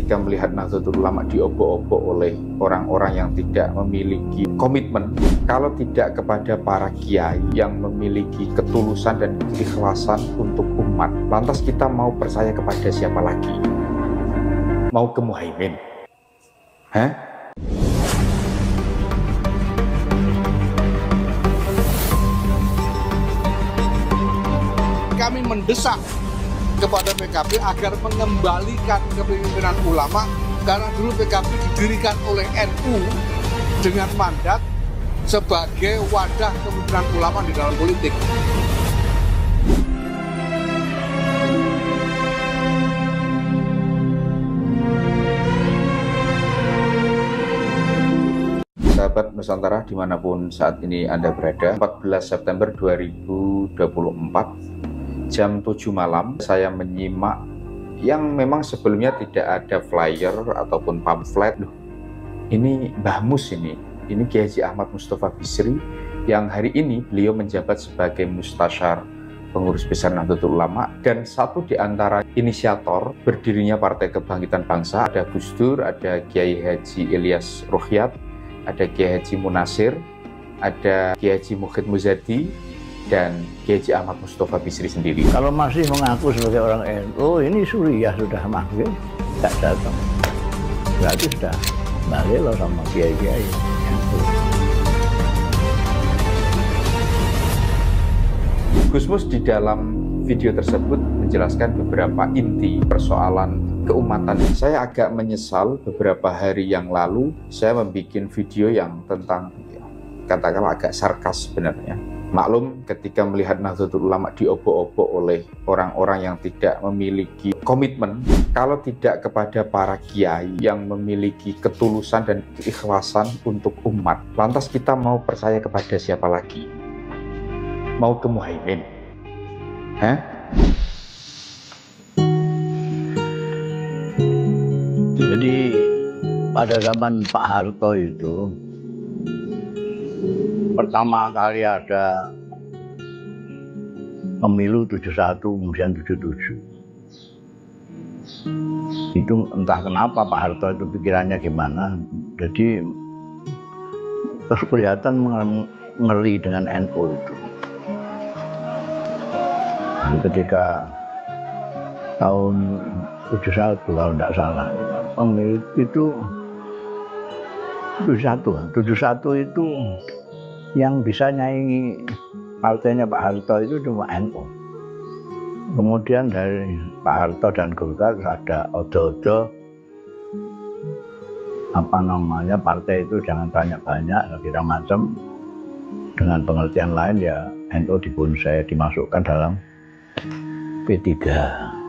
ketika melihat Nahdlatul Ulama diobok-obok oleh orang-orang yang tidak memiliki komitmen, kalau tidak kepada para kiai yang memiliki ketulusan dan keikhlasan untuk umat, lantas kita mau percaya kepada siapa lagi? Mau ke Muhaimin? Hah? Kami mendesak kepada PKB agar mengembalikan kepemimpinan ulama, karena dulu PKB didirikan oleh NU dengan mandat sebagai wadah kepemimpinan ulama di dalam politik. Sahabat Nusantara dimanapun saat ini Anda berada, 14 September 2024 jam 7 malam saya menyimak yang memang sebelumnya tidak ada flyer ataupun pamflet. Ini Mbah Mus ini Kiai Haji Ahmad Mustafa Bisri yang hari ini beliau menjabat sebagai Mustasyar Pengurus Besar Nahdlatul Ulama, dan satu di antara inisiator berdirinya Partai Kebangkitan Bangsa. Ada Gus Dur, ada Kiai Haji Ilyas Ruhyat, ada Kiai Haji Munasir, ada Kiai Haji Mukhid Muzadi, dan Kiai Haji Ahmad Mustafa Bisri sendiri. Kalau masih mengaku sebagai orang NU, ini Suriah sudah manggil, tak datang. Berarti sudah balik loh sama kiai-kiai NU. Gus Mus di dalam video tersebut menjelaskan beberapa inti persoalan keumatan. Saya agak menyesal beberapa hari yang lalu saya membuat video yang tentang katakanlah agak sarkas sebenarnya. Maklum, ketika melihat Nahdlatul Ulama diobok-obok oleh orang-orang yang tidak memiliki komitmen, kalau tidak kepada para kiai yang memiliki ketulusan dan keikhlasan untuk umat, lantas kita mau percaya kepada siapa lagi? Mau ke Muhaimin? Hah? Jadi pada zaman Pak Harto itu pertama kali ada pemilu 71 kemudian 77. Itu entah kenapa Pak Harto itu pikirannya gimana. Jadi terus kelihatan ngeri dengan NU itu. Ketika tahun 71 kalau tidak salah, pemilu itu 71 itu yang bisa nyaingi partainya Pak Harto itu cuma NU. Kemudian dari Pak Harto dan Golkar ada odo-odo partai itu jangan banyak-banyak kira macam. Dengan pengertian lain ya NU dibonsai, dimasukkan dalam P3.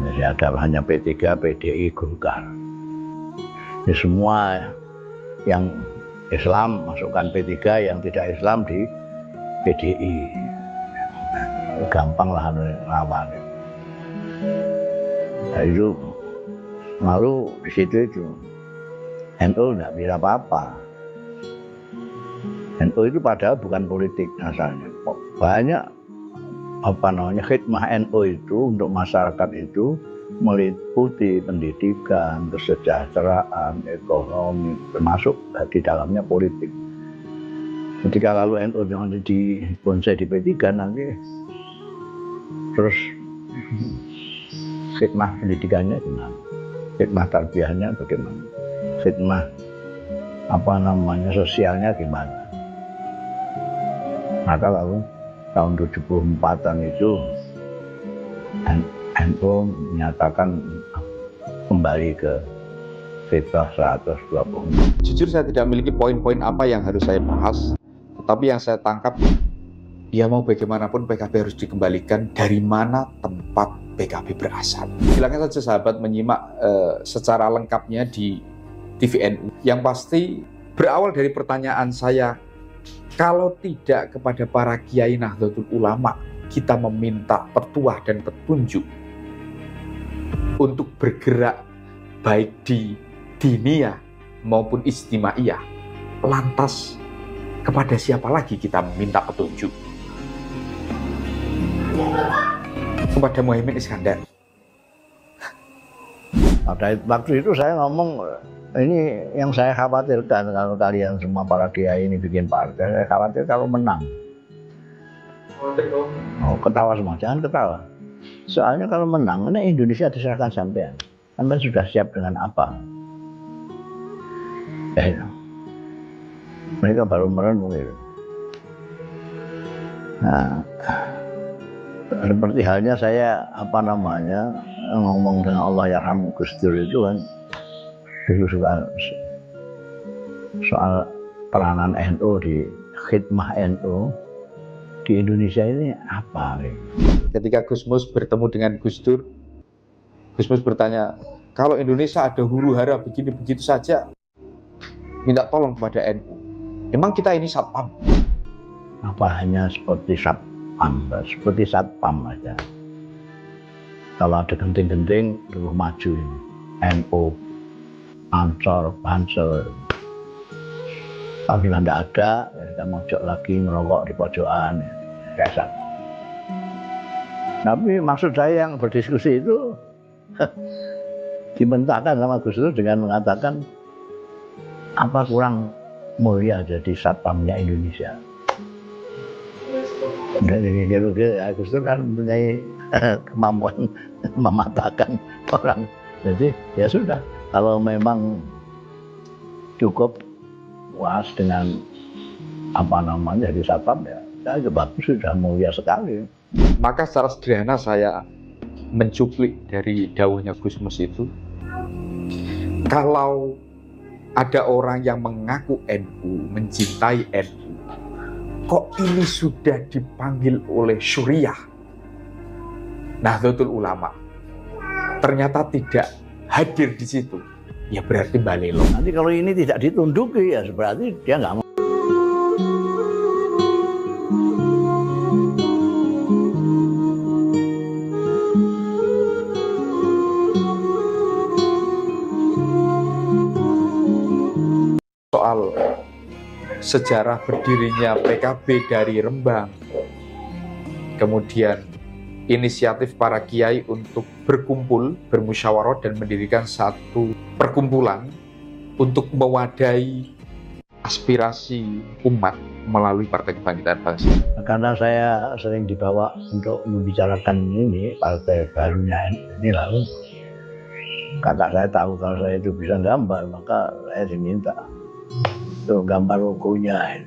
Jadi ada hanya P3, PDI, Golkar. Ini semua yang Islam masukkan P3, yang tidak Islam di PDI. Gampang lah lawan. Nah, itu lalu di situ itu NU nggak bisa apa-apa. NU itu padahal bukan politik asalnya. Banyak khidmah NU itu untuk masyarakat itu meliputi pendidikan, kesejahteraan, ekonomi, termasuk di dalamnya politik. Ketika lalu NU yang di bonsai di P3 nanti terus khidmah pendidikannya gimana? Khidmah tarbiyahnya bagaimana? Khidmah sosialnya gimana? Maka lalu tahun 74-an itu NU menyatakan kembali ke fitrah 120. Jujur saya tidak memiliki poin-poin apa yang harus saya bahas, tetapi yang saya tangkap, ya mau bagaimanapun PKB harus dikembalikan dari mana tempat PKB berasal. Silakan saja sahabat menyimak secara lengkapnya di TVNU. Yang pasti berawal dari pertanyaan saya, kalau tidak kepada para kiai Nahdlatul Ulama, kita meminta petuah dan petunjuk untuk bergerak baik di diniyah maupun istimaiyah, lantas kepada siapa lagi kita meminta petunjuk? Kepada Muhaimin Iskandar. Pada waktu itu saya ngomong, ini yang saya khawatirkan kalau kalian semua para kiai ini bikin partai, saya khawatir kalau menang. Oh, ketawa semua, jangan ketawa. Soalnya kalau menang, ini Indonesia diserahkan sampean. Sampean sudah siap dengan apa? Mereka baru merenung gitu. Nah, seperti halnya saya ngomong dengan Allah yarham Gus Dur itu kan dulu soal peranan NU di khidmah NU di Indonesia ini apa? Ketika Gus Mus bertemu dengan Gus Dur, Gus Mus bertanya, kalau Indonesia ada huru-hara begini-begitu saja, minta tolong kepada NU. Memang kita ini satpam. Apa hanya seperti satpam, seperti satpam aja. Kalau ada genting-genting, terus maju ini. NU, Ansor, Pansel. Kalau tidak ada, kita mojok lagi merokok di pojokan. Biasa. Tapi maksud saya yang berdiskusi itu dimentahkan sama Gus Dur dengan mengatakan apa kurang mulia jadi satpamnya Indonesia. Dan Gus Dur kan mempunyai kemampuan mematahkan orang. Jadi ya sudah, kalau memang cukup puas dengan jadi satpam ya bagus, sudah mulia sekali. Maka secara sederhana saya mencuplik dari dawuhnya Gus Mus itu, kalau ada orang yang mengaku NU, mencintai NU, kok ini sudah dipanggil oleh Syuriah, Nahdlatul Ulama, ternyata tidak hadir di situ, ya berarti balelo. Nanti kalau ini tidak ditunduki ya berarti dia nggak mau. Soal sejarah berdirinya PKB dari Rembang, kemudian inisiatif para kiai untuk berkumpul, bermusyawarah dan mendirikan satu perkumpulan untuk mewadahi aspirasi umat melalui Partai Kebangkitan Bangsa. Karena saya sering dibawa untuk membicarakan ini partai barunya ini, lalu kakak saya tahu kalau saya itu bisa gambar, maka saya diminta tuh gambar logonya.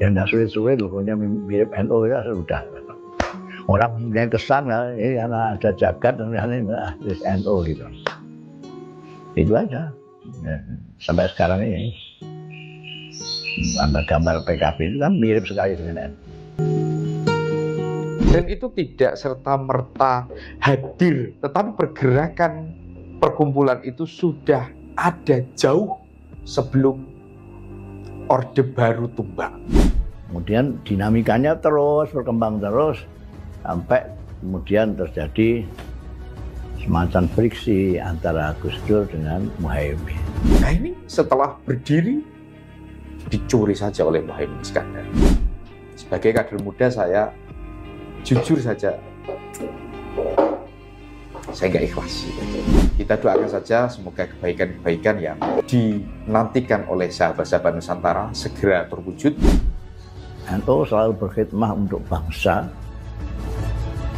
Ya nggak sulit-sulit, logonya mirip NU ya sudah. Orang yang kesan ini karena ada jagat dan NU gitu. Itu aja. Ya, sampai sekarang ini gambar PKB itu kan mirip sekali dengan NU. Dan itu tidak serta-merta hadir, tetapi pergerakan perkumpulan itu sudah ada jauh sebelum Orde Baru tumbang. Kemudian dinamikanya terus berkembang terus sampai kemudian terjadi semacam friksi antara Gus Dur dengan Muhaimin. Nah ini setelah berdiri dicuri saja oleh Muhaimin Iskandar. Sebagai kader muda saya jujur saja, saya nggak ikhlas. Kita doakan saja semoga kebaikan-kebaikan yang dinantikan oleh sahabat-sahabat Nusantara segera terwujud. NU selalu berkhidmah untuk bangsa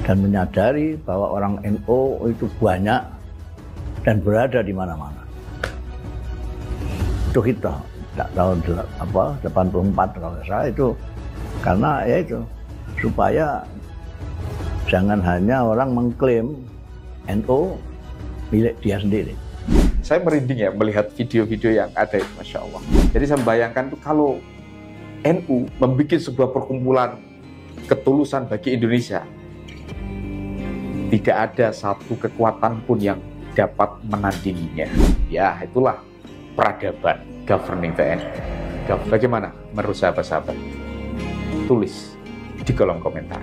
dan menyadari bahwa orang NU itu banyak dan berada di mana-mana. Itu kita tahun 84 kalau saya itu karena ya itu supaya jangan hanya orang mengklaim NU milik dia sendiri. Saya merinding ya melihat video-video yang ada itu, Masya Allah. Jadi saya membayangkan tuh kalau NU membuat sebuah perkumpulan ketulusan bagi Indonesia, tidak ada satu kekuatan pun yang dapat menandinginya. Ya itulah peradaban governing TNI. Bagaimana menurut sahabat-sahabat? Tulis di kolom komentar.